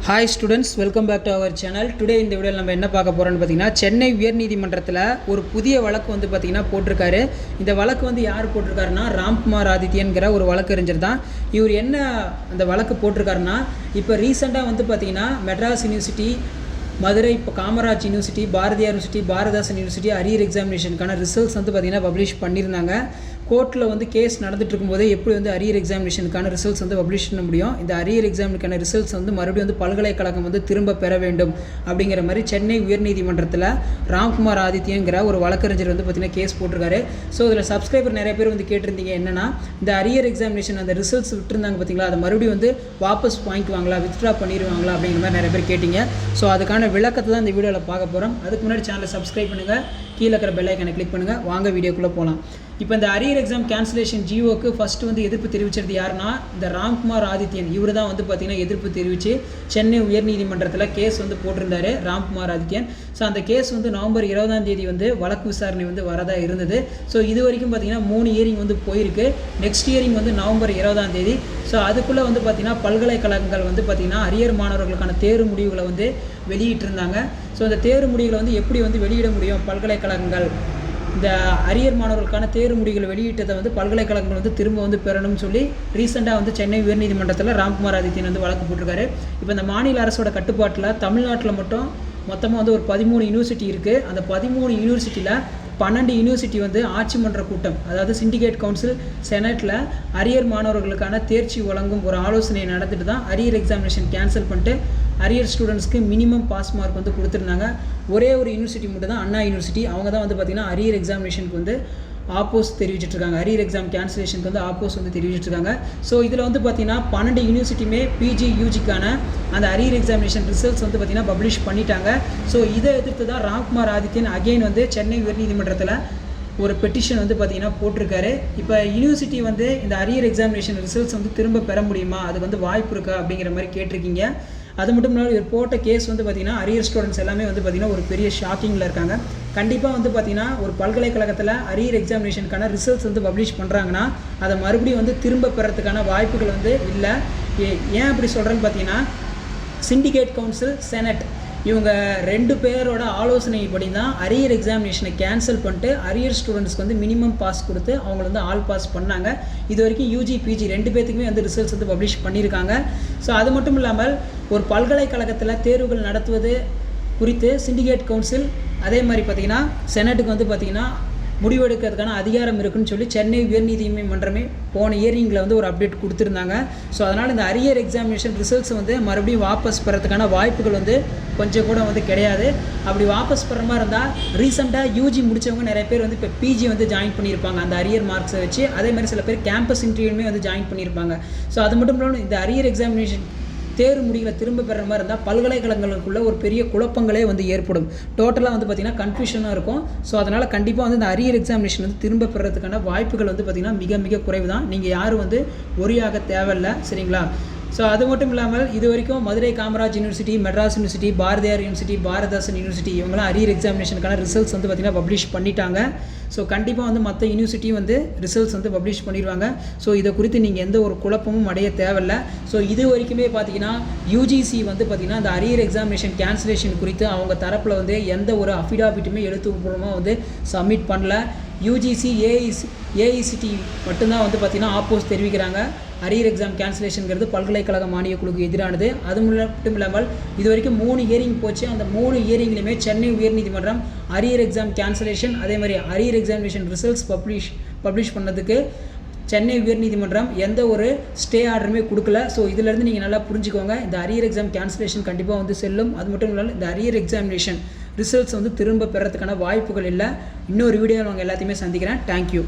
Hi students, welcome back to our channel. Today இந்த வீடியோல நம்ம என்ன பார்க்க போறோம்னு பாத்தீங்கன்னா சென்னை உயர்நீதிமன்றத்துல ஒரு புதிய வழக்கு வந்து பாத்தீங்கன்னா போட்டுருக்காரு. இந்த வழக்கு வந்து யார் போட்டுருக்காருன்னா ராம்குமார் ஆதித்யன்ங்கற ஒரு வழக்கறிஞர் தான். இவர் என்ன அந்த வழக்கு போட்டுருக்காருன்னா இப்போ ரீசன்ட்டா வந்து பாத்தீங்கன்னா Madras university, Madurai Kamaraj university, Bharathiar university, Bharathidasan university arrear எக்ஸாமினேஷனுக்கான ரிசல்ட்ஸ் வந்து பாத்தீங்கன்னா பப்ளிஷ் பண்ணியிருந்தாங்க. கோர்ட்டில் வந்து கேஸ் நடந்துட்டு இருக்கும்போதே எப்படி வந்து அரியர் எக்ஸாமினேஷனுக்கான ரிசல்ட்ஸ் வந்து பப்ளிஷ் பண்ண முடியும், இந்த அரியர் எக்ஸாமுக்கான ரிசல்ட்ஸ் வந்து மறுபடியும் வந்து பல்கலைக்கழகம் வந்து திரும்ப பெற வேண்டும் அப்படிங்கிற மாதிரி சென்னை உயர்நீதிமன்றத்தில் ராம்குமார் ஆதித்யங்கிற ஒரு வழக்கறிஞர் வந்து பார்த்திங்கன்னா கேஸ் போட்டிருக்காரு. ஸோ இதில் சப்ஸ்கிரைபர் நிறைய பேர் வந்து கேட்டிருந்தீங்க என்னென்னா இந்த அரியர் எக்ஸாமினேஷன் அந்த ரிசல்ட்ஸ் விட்டுருந்தாங்க பார்த்தீங்களா, அதை மறுபடியும் வந்து வாபஸ் வாங்கிக்குவாங்களா, வித்ட்ரா பண்ணிடுவாங்களா அப்படிங்கிற மாதிரி நிறைய பேர் கேட்டிங்க. ஸோ அதுக்கான விளக்கத்தை தான் இந்த வீடியோவில் பார்க்க போகிறோம். அதுக்கு முன்னாடி சேனலை சப்ஸ்கிரைப் பண்ணுங்கள், கீழே இருக்கிற பெல் ஐக்கனை கிளிக் பண்ணுங்கள். வாங்க வீடியோக்குள்ளே போகலாம். இப்போ இந்த அரியர் எக்ஸாம் கேன்சலேஷன் ஜியோக்கு ஃபஸ்ட்டு வந்து எதிர்ப்பு தெரிவிச்சது யாருன்னா இந்த ராம்குமார் ஆதித்யன். இவர் தான் வந்து பார்த்திங்கன்னா எதிர்ப்பு தெரிவித்து சென்னை உயர்நீதிமன்றத்தில் கேஸ் வந்து போட்டிருந்தார் ராம்குமார் ஆதித்யன். ஸோ அந்த கேஸ் வந்து நவம்பர் 20 வந்து வழக்கு விசாரணை வந்து வரதா இருந்தது. ஸோ இது வரைக்கும் பார்த்திங்கன்னா 3 ஹியரிங் வந்து போயிருக்கு. நெக்ஸ்ட் ஹியரிங் வந்து நவம்பர் 20. ஸோ அதுக்குள்ளே வந்து பார்த்திங்கன்னா பல்கலைக்கழகங்கள் வந்து பார்த்திங்கன்னா அரியர் மாணவர்களுக்கான தேர்வு முடிவுகளை வந்து வெளியிட்டிருந்தாங்க. ஸோ அந்த தேர்வு முடிவுகளை வந்து எப்படி வந்து வெளியிட முடியும், பல்கலைக்கழகங்கள் இந்த அரியர் மாணவர்களுக்கான தேர்வு முடிவுகளை வெளியிட்டதை வந்து பல்கலைக்கழகங்கள் வந்து திரும்ப வந்து பெறணும்னு சொல்லி ரீசெண்டாக வந்து சென்னை உயர்நீதிமன்றத்தில் ராம்குமார் ஆதித்யன் வந்து வழக்கு போட்டிருக்காரு. இப்போ இந்த மாநில அரசோட கட்டுப்பாட்டில் தமிழ்நாட்டில் மட்டும் மொத்தமாக வந்து ஒரு 13 யூனிவர்சிட்டி இருக்குது. அந்த 13 யூனிவர்சிட்டியில் 12 யூனிவர்சிட்டி வந்து ஆட்சி மன்ற கூட்டம், அதாவது சிண்டிகேட் கவுன்சில் செனட்டில் அரியர் மாணவர்களுக்கான தேர்ச்சி வழங்கும் ஒரு ஆலோசனை நடந்துட்டு தான் அரியர் எக்ஸாமினேஷன் கேன்சல் பண்ணிட்டு அரியர் ஸ்டூடெண்ட்ஸ்க்கு மினிமம் பாஸ் மார்க் வந்து கொடுத்துருந்தாங்க. ஒரே ஒரு யூனிவர்சிட்டி மட்டும் தான், அண்ணா யூனிவர்சிட்டி. அவங்க தான் வந்து பார்த்திங்கன்னா அரியர் எக்ஸாமினேஷனுக்கு வந்து ஆப்போஸ் தெரிவிச்சிட்ருக்காங்க, அரியர் எக்ஸாம் கேன்சலேஷனுக்கு வந்து ஆப்போஸ் வந்து தெரிவிச்சிட்ருக்காங்க. ஸோ இதில் வந்து பார்த்திங்கன்னா 12 யூனிவர்சிட்டியுமே பிஜி யூஜிக்கான அந்த அரியர் எக்ஸாமினேஷன் ரிசல்ட்ஸ் வந்து பார்த்திங்கன்னா பப்ளிஷ் பண்ணிட்டாங்க. ஸோ இதை எதிர்த்து தான் ராம்குமார் ஆதித்யன் அகெயின் வந்து சென்னை உயர்நீதிமன்றத்தில் ஒரு பெட்டிஷன் வந்து பார்த்திங்கன்னா போட்டிருக்காரு. இப்போ யூனிவர்சிட்டி வந்து இந்த அரியர் எக்ஸாமினேஷன் ரிசல்ட்ஸ் வந்து திரும்ப பெற முடியுமா, அது வந்து வாய்ப்பு இருக்கா அப்படிங்கிற மாதிரி கேட்டிருக்கீங்க. அது மட்டும் இல்லாமல் இவர் போட்ட கேஸ் வந்து பார்த்திங்கன்னா அரியர் ஸ்டூடெண்ட்ஸ் எல்லாமே வந்து பார்த்திங்கன்னா ஒரு பெரிய ஷாக்கிங்கில் இருக்காங்க. கண்டிப்பாக வந்து பார்த்திங்கன்னா ஒரு பல்கலைக்கழகத்தில் அரியர் எக்ஸாமினேஷனுக்கான ரிசல்ட்ஸ் வந்து பப்ளிஷ் பண்ணுறாங்கன்னா அதை மறுபடியும் வந்து திரும்ப பெறத்துக்கான வாய்ப்புகள் வந்து இல்லை. ஏன் அப்படி சொல்கிறேன்னு பார்த்தீங்கன்னா சிண்டிகேட் கவுன்சில், செனட் இவங்க 2 பேரோட ஆலோசனைப்படி தான் அரியர் எக்ஸாமினேஷனை கேன்சல் பண்ணிட்டு அரியர் ஸ்டூடெண்ட்ஸ்க்கு வந்து மினிமம் பாஸ் கொடுத்து அவங்கள வந்து ஆல் பாஸ் பண்ணாங்க. இது வரைக்கும் யூஜி பிஜி 2 பேர்த்துக்குமே வந்து ரிசல்ட்ஸ் வந்து பப்ளிஷ் பண்ணியிருக்காங்க. ஸோ அது மட்டும் இல்லாமல் ஒரு பல்கலைக்கழகத்தில் தேர்வுகள் நடத்துவது குறித்து சிண்டிகேட் கவுன்சில் அதே மாதிரி பார்த்திங்கன்னா செனட்டுக்கு வந்து பார்த்திங்கன்னா முடிவெடுக்கிறதுக்கான அதிகாரம் இருக்குன்னு சொல்லி சென்னை உயர்நீதிமன்றமே போன இயரிங்கில் வந்து ஒரு அப்டேட் கொடுத்துருந்தாங்க. ஸோ அதனால் இந்த அரியர் எக்ஸாமினேஷன் ரிசல்ட்ஸ் வந்து மறுபடியும் வாபஸ் பெறத்துக்கான வாய்ப்புகள் வந்து கொஞ்சம் கூட வந்து கிடையாது. அப்படி வாபஸ் பெற மாதிரி இருந்தால் ரீசெண்டாக யூஜி முடித்தவங்க நிறைய பேர் வந்து இப்போ பிஜி வந்து ஜாயின் பண்ணியிருப்பாங்க அந்த அரியர் மார்க்ஸை வச்சு. அதே மாதிரி சில பேர் கேம்பஸ் இன்டர்வியூமே வந்து ஜாயின் பண்ணியிருப்பாங்க. ஸோ அது மட்டும் இல்லாமல் இந்த அரியர் எக்ஸாமினேஷன் தேர்வு முடிவுகளை திரும்ப பெற மாதிரி இருந்தால் பல்கலைக்கழகங்களுக்குள்ள ஒரு பெரிய குழப்பங்களே வந்து ஏற்படும். டோட்டலாக வந்து பார்த்திங்கன்னா கன்ஃபியூஷனாக இருக்கும். ஸோ அதனால் கண்டிப்பாக வந்து இந்த அரியர் எக்ஸாமினேஷன் வந்து திரும்ப பெறதுக்கான வாய்ப்புகள் வந்து பார்த்திங்கன்னா மிக மிக குறைவு தான். நீங்கள் யாரும் வந்து ஒரியாக தேவையில்லை, சரிங்களா? ஸோ அது மட்டும் இல்லாமல் இது வரைக்கும் Madurai Kamaraj university, Madras university, Bharathiar university, Bharathidasan university இவங்களாம் அரியர் எக்ஸாமினேஷனுக்கான ரிசல்ட்ஸ் வந்து பார்த்திங்கன்னா பப்ளிஷ் பண்ணிட்டாங்க. ஸோ கண்டிப்பாக வந்து மற்ற யூனிவர்சிட்டியும் வந்து ரிசல்ட்ஸ் வந்து பப்ளிஷ் பண்ணிடுவாங்க. ஸோ இதை குறித்து நீங்கள் எந்த ஒரு குழப்பமும் அடைய தேவையில்லை. ஸோ இது வரைக்குமே பார்த்திங்கன்னா யூஜிசி வந்து பார்த்திங்கன்னா இந்த அரியர் எக்ஸாமினேஷன் கேன்சலேஷன் குறித்து அவங்க தரப்பில் வந்து எந்த ஒரு அஃபிடாவிட்டுமே எழுத்துப்பூர்வமாக வந்து சப்மிட் பண்ணல. யூஜிசி, ஏஐசிடி மட்டும்தான் வந்து பார்த்திங்கன்னா ஆப்போஸ் தெரிவிக்கிறாங்க. அரியர் எக்ஸாம் கேன்சலேஷனுங்கிறது பல்கலைக்கழக மானியக் குழுக்கு எதிரானது. அது மட்டும் இல்லாமல் இது வரைக்கும் 3 ஹியரிங் போச்சு. அந்த 3 ஹியரிங்லையுமே சென்னை உயர்நீதிமன்றம் அரியர் எக்ஸாம் கேன்சலேஷன் அதே மாதிரி அரியர் எக்ஸாமினேஷன் ரிசல்ட்ஸ் பப்ளிஷ் பண்ணதுக்கு சென்னை உயர்நீதிமன்றம் எந்த ஒரு ஸ்டே ஆர்டருமே கொடுக்கல. ஸோ இதிலேருந்து நீங்கள் நல்லா புரிஞ்சுக்கோங்க, இந்த அரியர் எக்ஸாம் கேன்சலேஷன் கண்டிப்பாக வந்து செல்லும். அது மட்டும் இல்லாமல் இந்த அரியர் எக்ஸாமினேஷன் ரிசல்ட்ஸ் வந்து திரும்ப பெறத்துக்கான வாய்ப்புகள் இல்லை. இன்னொரு வீடியோவில் அவங்க எல்லாத்தையுமே சந்திக்கிறேன். தேங்க்யூ.